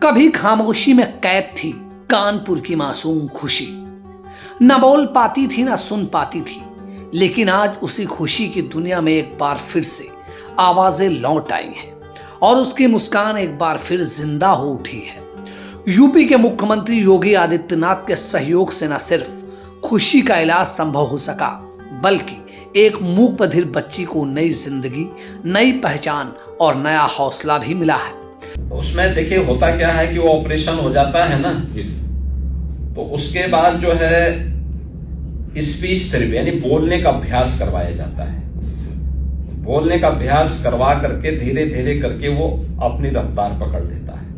कभी खामोशी में कैद थी कानपुर की मासूम खुशी। न बोल पाती थी न सुन पाती थी, लेकिन आज उसी खुशी की दुनिया में एक बार फिर से आवाजें लौट आई हैं और उसकी मुस्कान एक बार फिर जिंदा हो उठी है। यूपी के मुख्यमंत्री योगी आदित्यनाथ के सहयोग से न सिर्फ खुशी का इलाज संभव हो सका, बल्कि एक मूक बधिर बच्ची को नई जिंदगी, नई पहचान और नया हौसला भी मिला है। उसमें देखिए होता क्या है कि वो ऑपरेशन हो जाता है ना, तो उसके बाद जो है स्पीच थेरेपी यानी बोलने का अभ्यास करवाया जाता है। बोलने का अभ्यास करवा करके धीरे धीरे करके वो अपनी रफ्तार पकड़ लेता है,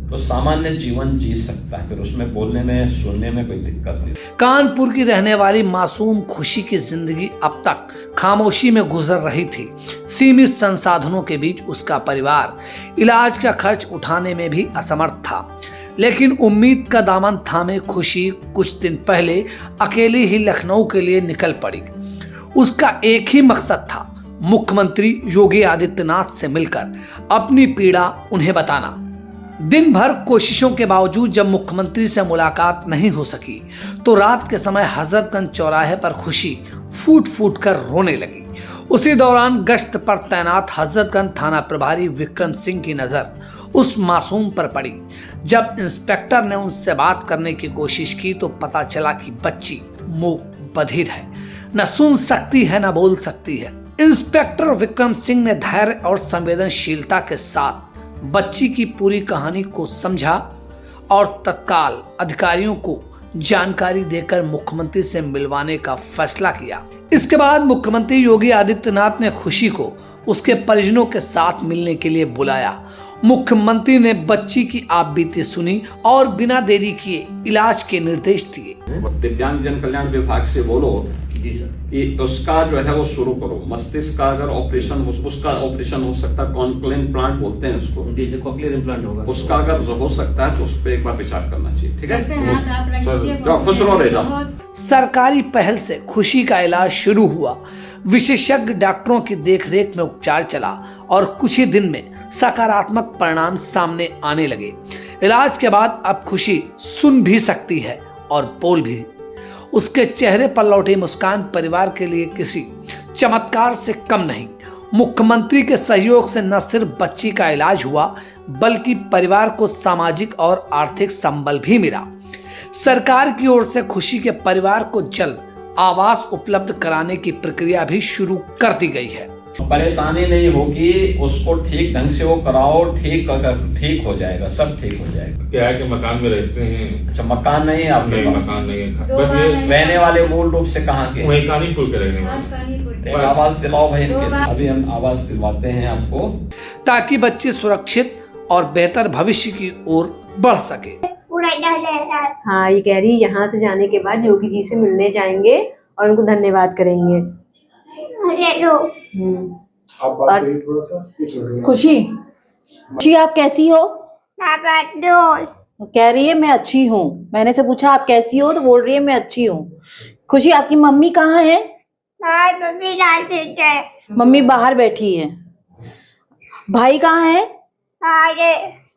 तो सामान्य जीवन जी सकता है। फिर उसमें बोलने में सुनने में कोई दिक्कत नहीं। कानपुर की रहने वाली मासूम खुशी की जिंदगी अब तक खामोशी में गुजर रही थी। सीमित संसाधनों के बीच उसका परिवार इलाज का खर्च उठाने में भी असमर्थ था, लेकिन उम्मीद का दामन थामे खुशी कुछ दिन पहले अकेली ही लखनऊ के लिए निकल पड़ी। उसका एक ही मकसद था, मुख्यमंत्री योगी आदित्यनाथ से मिलकर अपनी पीड़ा उन्हें बताना। दिन भर कोशिशों के बावजूद जब मुख्यमंत्री से मुलाकात नहीं हो सकी, तो रात के समय हजरतगंज चौराहे पर खुशी फूट फूट कर रोने लगी। उसी दौरान गश्त पर तैनात हजरतगंज थाना प्रभारी विक्रम सिंह की नजर उस मासूम पर पड़ी। जब इंस्पेक्टर ने उनसे बात करने की कोशिश की तो पता चला कि बच्ची मूक बधिर है, न सुन सकती है न बोल सकती है। इंस्पेक्टर विक्रम सिंह ने धैर्य और संवेदनशीलता के साथ बच्ची की पूरी कहानी को समझा और तत्काल अधिकारियों को जानकारी देकर मुख्यमंत्री से मिलवाने का फैसला किया। इसके बाद मुख्यमंत्री योगी आदित्यनाथ ने खुशी को उसके परिजनों के साथ मिलने के लिए बुलाया। मुख्यमंत्री ने बच्ची की आपबीती सुनी और बिना देरी किए इलाज के निर्देश दिए। दिव्यांग जन कल्याण विभाग से बोलो जी सर कि उसका जो है वो शुरू करो। मस्तिष्क का अगर ऑपरेशन उसका ऑपरेशन हो सकता है, कॉन्क्लेव इम्प्लांट बोलते हैं उसको, जैसे कॉक्लियर इम्प्लांट होगा, उसका अगर हो सकता है तो उस पर एक बार विचार करना चाहिए। ठीक है, जाओ खुश रहो, रह जाओ। सरकारी पहल से खुशी का इलाज शुरू हुआ। विशेषज्ञ डॉक्टरों की देखरेख में उपचार चला और कुछ ही दिन में सकारात्मक परिणाम सामने आने लगे। इलाज के बाद अब खुशी सुन भी सकती है और बोल भी। उसके चेहरे पर लौटी मुस्कान परिवार के लिए किसी चमत्कार से कम नहीं। मुख्यमंत्री के सहयोग से न सिर्फ बच्ची का इलाज हुआ, बल्कि परिवार को सामाजिक और आर्थिक संबल भी मिला। सरकार की ओर से खुशी के परिवार को जल्द आवास उपलब्ध कराने की प्रक्रिया भी शुरू कर दी गई है। परेशानी नहीं होगी, उसको ठीक ढंग से वो कराओ, ठीक हो जाएगा, सब ठीक हो जाएगा। क्या है कि मकान में रहते हैं? अच्छा, मकान नहीं है आपके? मकान नहीं है, बस ये रहने वाले मूल रूप से कहाँ के? वही कानीपुर के रहने वाले। एक आवास दिलाओ भाई इनके। अभी हम आवास दिलवाते हैं आपको, ताकि बच्चे सुरक्षित और बेहतर भविष्य की ओर बढ़ सके। हाँ, ये कह रही यहाँ से जाने के बाद योगी जी से मिलने जाएंगे और उनको धन्यवाद करेंगे। और खुशी आप कैसी हो? कह रही है मैं अच्छी हूँ। मैंने से पूछा आप कैसी हो तो बोल रही है मैं अच्छी हूँ। खुशी आपकी मम्मी कहाँ है? मम्मी बाहर बैठी है। भाई कहाँ है?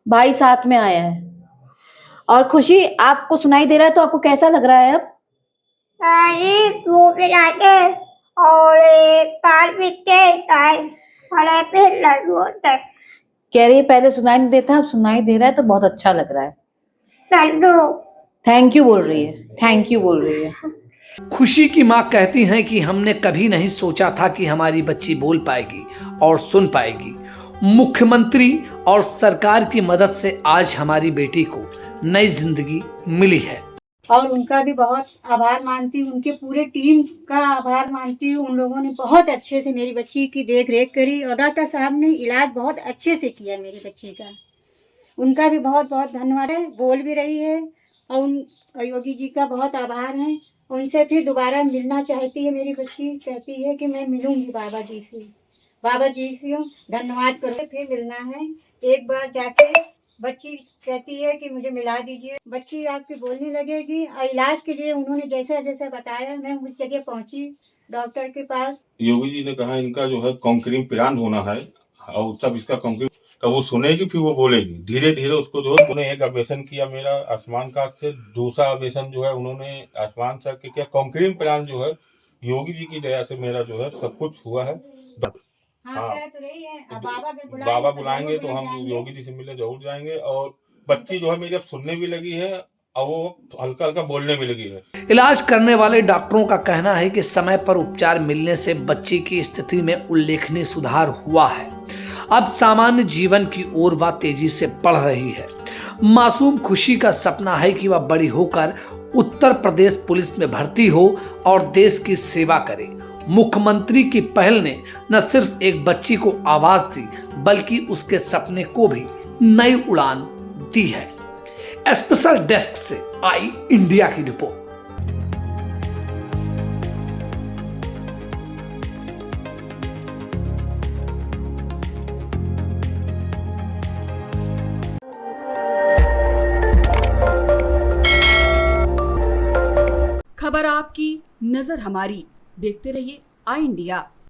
भाई साथ में आया है। और खुशी आपको सुनाई दे रहा है तो आपको कैसा लग रहा है अब? और पार कह रही है पहले सुनाई नहीं देता, अब सुनाई दे रहा है तो बहुत अच्छा लग रहा है। थैंक यू बोल रही है, थैंक यू बोल रही है। खुशी की मां कहती हैं कि हमने कभी नहीं सोचा था कि हमारी बच्ची बोल पाएगी और सुन पाएगी। मुख्यमंत्री और सरकार की मदद से आज हमारी बेटी को नई जिंदगी मिली है और उनका भी बहुत आभार मानती हूँ, उनके पूरे टीम का आभार मानती हूँ। उन लोगों ने बहुत अच्छे से मेरी बच्ची की देख रेख करी और डॉक्टर साहब ने इलाज बहुत अच्छे से किया मेरी बच्ची का। उनका भी बहुत बहुत धन्यवाद है। बोल भी रही है और उन योगी जी का बहुत आभार है। उनसे फिर दोबारा मिलना चाहती है मेरी बच्ची, कहती है कि मैं मिलूंगी बाबा जी से। बाबा जी से धन्यवाद करो, फिर मिलना है। एक बार जाके बच्ची कहती है कि मुझे मिला दीजिए। बच्ची आपकी बोलने लगेगी और इलाज के लिए उन्होंने जैसा जैसा बताया मैं उस जगह पहुंची डॉक्टर के पास। योगी जी ने कहा इनका जो है कॉन्क्रीट प्लांट होना है और सब इसका कॉन्क्रीट तो वो सुनेगी फिर वो बोलेगी। धीरे धीरे उसको जो है उन्होंने एक ऑपरेशन किया मेरा आयुष्मान कार्ड से, दूसरा ऑपरेशन जो है उन्होंने आयुष्मान सर के किया। कॉन्क्रीट प्लान जो है योगी जी की दया से मेरा जो है सब कुछ हुआ है। हाँ, कह तो रही है, अब बाबा के बाबा तो बुलाएंगे तो जरूर हम जाएंगे। योगी जी से मिलने जरूर जाएंगे। और बच्ची जो है मेरी अब सुनने भी लगी है और वो हल्का हल्का बोलने भी लगी है। इलाज करने वाले डॉक्टरों का कहना है कि समय पर उपचार मिलने से बच्ची की स्थिति में उल्लेखनीय सुधार हुआ है। अब सामान्य जीवन की ओर वह तेजी से बढ़ रही है। मासूम खुशी का सपना है कि वह बड़ी होकर उत्तर प्रदेश पुलिस में भर्ती हो और देश की सेवा करे। मुख्यमंत्री की पहल ने न सिर्फ एक बच्ची को आवाज दी बल्कि उसके सपने को भी नई उड़ान दी है। स्पेशल डेस्क से आई इंडिया की रिपोर्ट। खबर आपकी, नजर हमारी। देखते रहिए आई इंडिया।